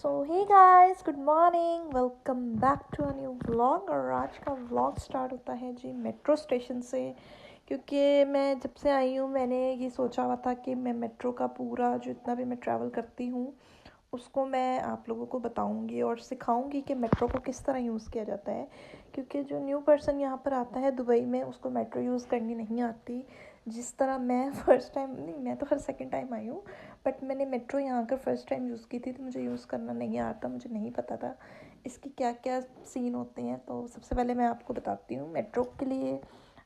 So hey guys, good morning, welcome back to a new vlog. और आज का vlog start होता है जी मेट्रो स्टेशन से, क्योंकि मैं जब से आई हूँ मैंने ये सोचा हुआ था कि मैं मेट्रो का पूरा जो इतना भी मैं ट्रैवल करती हूँ उसको मैं आप लोगों को बताऊंगी और सिखाऊंगी कि मेट्रो को किस तरह यूज़ किया जाता है। क्योंकि जो न्यू पर्सन यहाँ पर आता है दुबई में उसको मेट्रो यूज़ करनी नहीं आती। जिस तरह मैं फ़र्स्ट टाइम नहीं, मैं तो हर सेकंड टाइम आई हूँ, बट मैंने मेट्रो यहाँ आकर फ़र्स्ट टाइम यूज़ की थी तो मुझे यूज़ करना नहीं आता, मुझे नहीं पता था इसकी क्या क्या सीन होते हैं। तो सबसे पहले मैं आपको बताती हूँ, मेट्रो के लिए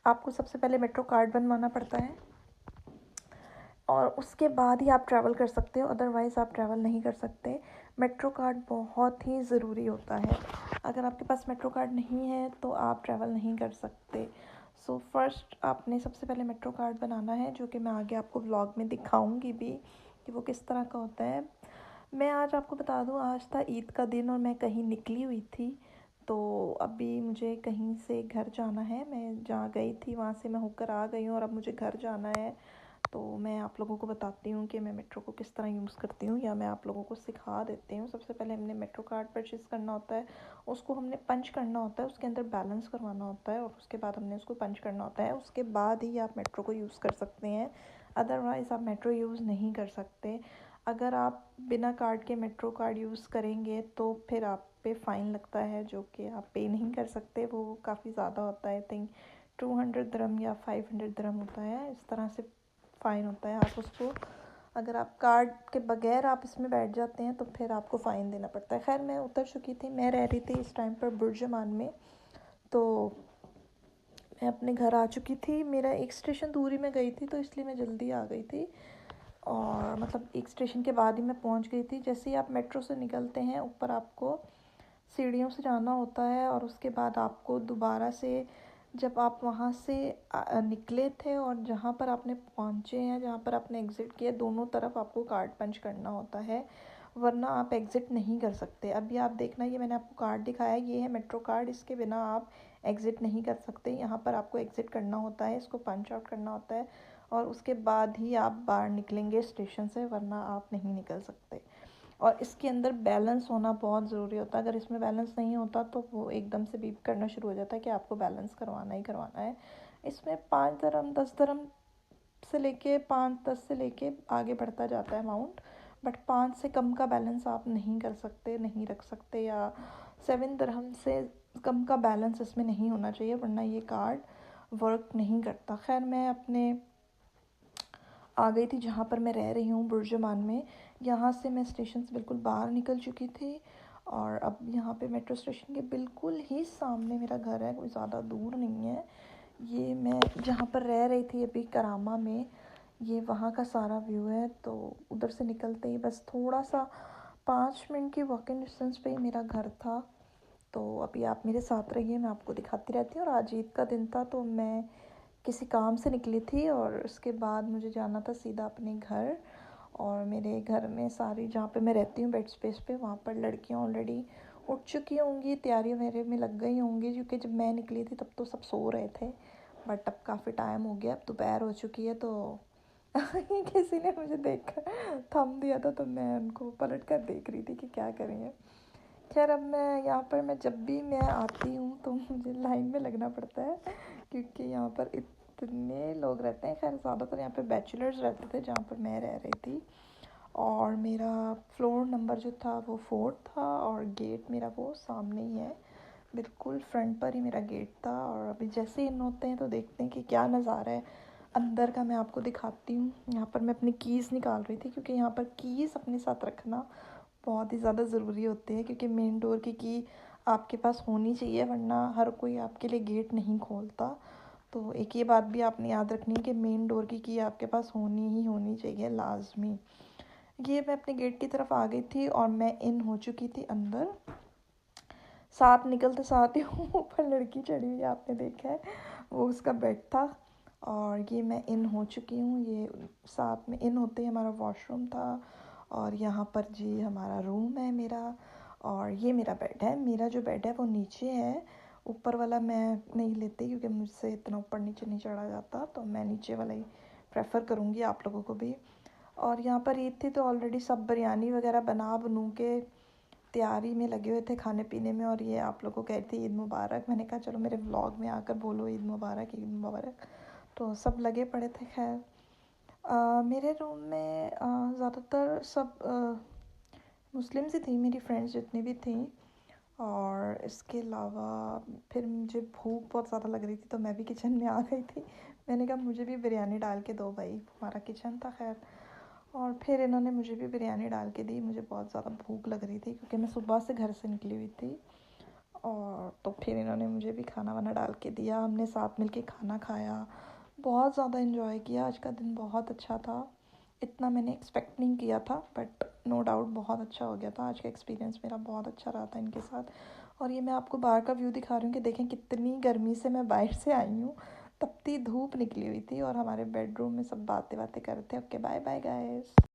आपको सबसे पहले मेट्रो कार्ड बनवाना पड़ता है और उसके बाद ही आप ट्रैवल कर सकते हो, अदरवाइज़ आप ट्रैवल नहीं कर सकते। मेट्रो कार्ड बहुत ही ज़रूरी होता है, अगर आपके पास मेट्रो कार्ड नहीं है तो आप ट्रैवल नहीं कर सकते। सो फर्स्ट आपने सबसे पहले मेट्रो कार्ड बनाना है, जो कि मैं आगे आपको व्लॉग में दिखाऊंगी भी कि वो किस तरह का होता है। मैं आज आपको बता दूं, आज था ईद का दिन और मैं कहीं निकली हुई थी, तो अभी मुझे कहीं से घर जाना है। मैं जहाँ गई थी वहाँ से मैं होकर आ गई हूँ और अब मुझे घर जाना है। तो मैं आप लोगों को बताती हूँ कि मैं मेट्रो को किस तरह यूज़ करती हूँ, या मैं आप लोगों को सिखा देती हूँ। सबसे पहले हमने मेट्रो कार्ड परचेज़ करना होता है, उसको हमने पंच करना होता है, उसके अंदर बैलेंस करवाना होता है और उसके बाद हमने उसको पंच करना होता है। उसके बाद ही आप मेट्रो को यूज़ कर सकते हैं, अदरवाइज़ आप मेट्रो यूज़ नहीं कर सकते। अगर आप बिना कार्ड के मेट्रो कार्ड यूज़ करेंगे तो फिर आप पे फ़ाइन लगता है, जो कि आप पे नहीं कर सकते। वो काफ़ी ज़्यादा होता है, आई थिंक 200 दिरहम या 500 दिरहम होता है, इस तरह से फ़ाइन होता है। आप उसको, अगर आप कार्ड के बगैर आप इसमें बैठ जाते हैं तो फिर आपको फ़ाइन देना पड़ता है। खैर मैं उतर चुकी थी, मैं रह रही थी इस टाइम पर बुर्जुमान में, तो मैं अपने घर आ चुकी थी। मेरा एक स्टेशन दूरी में गई थी तो इसलिए मैं जल्दी आ गई थी, और मतलब एक स्टेशन के बाद ही मैं पहुंच गई थी। जैसे ही आप मेट्रो से निकलते हैं ऊपर आपको सीढ़ियों से जाना होता है और उसके बाद आपको दोबारा से, जब आप वहाँ से निकले थे और जहाँ पर आपने पहुँचे हैं, जहाँ पर आपने एग्ज़िट किया, दोनों तरफ आपको कार्ड पंच करना होता है, वरना आप एग्ज़िट नहीं कर सकते। अभी आप देखना, ये मैंने आपको कार्ड दिखाया, ये है मेट्रो कार्ड, इसके बिना आप एग्ज़िट नहीं कर सकते। यहाँ पर आपको एग्ज़िट करना होता है, इसको पंच आउट करना होता है और उसके बाद ही आप बाहर निकलेंगे स्टेशन से, वरना आप नहीं निकल सकते। और इसके अंदर बैलेंस होना बहुत ज़रूरी होता है, अगर इसमें बैलेंस नहीं होता तो वो एकदम से बीप करना शुरू हो जाता है कि आपको बैलेंस करवाना ही करवाना है। इसमें 5 दिरहम 10 दिरहम से लेके 5-10 से लेके आगे बढ़ता जाता है अमाउंट, बट 5 से कम का बैलेंस आप नहीं कर सकते, नहीं रख सकते, या 7 दिरहम से कम का बैलेंस इसमें नहीं होना चाहिए, वरना ये कार्ड वर्क नहीं करता। खैर मैं अपने आ गई थी जहाँ पर मैं रह रही हूँ बुर्जुमान में। यहाँ से मैं स्टेशन से बिल्कुल बाहर निकल चुकी थी और अब यहाँ पे मेट्रो स्टेशन के बिल्कुल ही सामने मेरा घर है, कोई ज़्यादा दूर नहीं है। ये मैं जहाँ पर रह रही थी अभी करामा में, ये वहाँ का सारा व्यू है। तो उधर से निकलते ही बस थोड़ा सा 5 मिनट की वॉकिंग डिस्टेंस पे ही मेरा घर था। तो अभी आप मेरे साथ रहिए, मैं आपको दिखाती रहती हूँ। और आज ईद का दिन था तो मैं किसी काम से निकली थी और उसके बाद मुझे जाना था सीधा अपने घर। और मेरे घर में सारी, जहाँ पे मैं रहती हूँ बेड स्पेस पे, वहाँ पर लड़कियाँ ऑलरेडी उठ चुकी होंगी, तैयारियाँ मेरे में लग गई होंगी, क्योंकि जब मैं निकली थी तब तो सब सो रहे थे। बट अब काफ़ी टाइम हो गया, अब दोपहर हो चुकी है, तो किसी ने मुझे देखकर थम दिया था तो मैं उनको पलट कर देख रही थी कि क्या करेंगे। खैर अब मैं यहाँ पर, मैं जब भी मैं आती हूँ तो मुझे लाइन में लगना पड़ता है, क्योंकि यहाँ पर इतने लोग रहते हैं। खैर ज़्यादातर यहाँ पे बैचलर्स रहते थे जहाँ पर मैं रह रही थी। और मेरा फ्लोर नंबर जो था वो 4 था और गेट मेरा वो सामने ही है, बिल्कुल फ्रंट पर ही मेरा गेट था। और अभी जैसे ही इन होते हैं तो देखते हैं कि क्या नज़ारा है अंदर का, मैं आपको दिखाती हूँ। यहाँ पर मैं अपनी कीज़ निकाल रही थी, क्योंकि यहाँ पर कीज़ अपने साथ रखना बहुत ही ज़्यादा ज़रूरी होते हैं, क्योंकि मेन डोर की आपके पास होनी चाहिए, वरना हर कोई आपके लिए गेट नहीं खोलता। तो एक ये बात भी आपने याद रखनी है कि मेन डोर की आपके पास होनी ही होनी चाहिए, लाजमी। ये मैं अपने गेट की तरफ आ गई थी और मैं इन हो चुकी थी अंदर। साथ निकलते साथ ही ऊपर लड़की चढ़ी हुई, आपने देखा है, वो उसका बेड था। और ये मैं इन हो चुकी हूँ, ये साथ में इन होते ही हमारा वॉशरूम था। और यहाँ पर जी हमारा रूम है मेरा, और ये मेरा बेड है। मेरा जो बेड है वो नीचे है, ऊपर वाला मैं नहीं लेती क्योंकि मुझसे इतना ऊपर नीचे नहीं चढ़ा जाता, तो मैं नीचे वाला ही प्रेफर करूँगी आप लोगों को भी। और यहाँ पर ईद थी तो ऑलरेडी सब बिरयानी वगैरह बनू के तैयारी में लगे हुए थे खाने पीने में, और ये आप लोगों को कह रही थी ईद मुबारक। मैंने कहा चलो मेरे व्लॉग में आकर बोलो ईद मुबारक, ईद मुबारक। तो सब लगे पड़े थे। खैर मेरे रूम में ज़्यादातर सब मुस्लिम्स ही थी, मेरी फ्रेंड्स जितनी भी थी। और इसके अलावा फिर मुझे भूख बहुत ज़्यादा लग रही थी, तो मैं भी किचन में आ गई थी। मैंने कहा मुझे भी बिरयानी डाल के दो भाई, हमारा किचन था। खैर और फिर इन्होंने मुझे भी बिरयानी डाल के दी। मुझे बहुत ज़्यादा भूख लग रही थी क्योंकि मैं सुबह से घर से निकली हुई थी। और तो फिर इन्होंने मुझे भी खाना वाना डाल के दिया, हमने साथ मिलके खाना खाया, बहुत ज़्यादा इन्जॉय किया। आज का दिन बहुत अच्छा था, इतना मैंने एक्सपेक्ट नहीं किया था, बट नो डाउट बहुत अच्छा हो गया था। आज का एक्सपीरियंस मेरा बहुत अच्छा रहा था इनके साथ। और ये मैं आपको बाहर का व्यू दिखा रही हूँ कि देखें कितनी गर्मी से मैं बाहर से आई हूँ। तपती धूप निकली हुई थी और हमारे बेडरूम में सब बातें बातें कर रहे थे। Okay bye bye guys.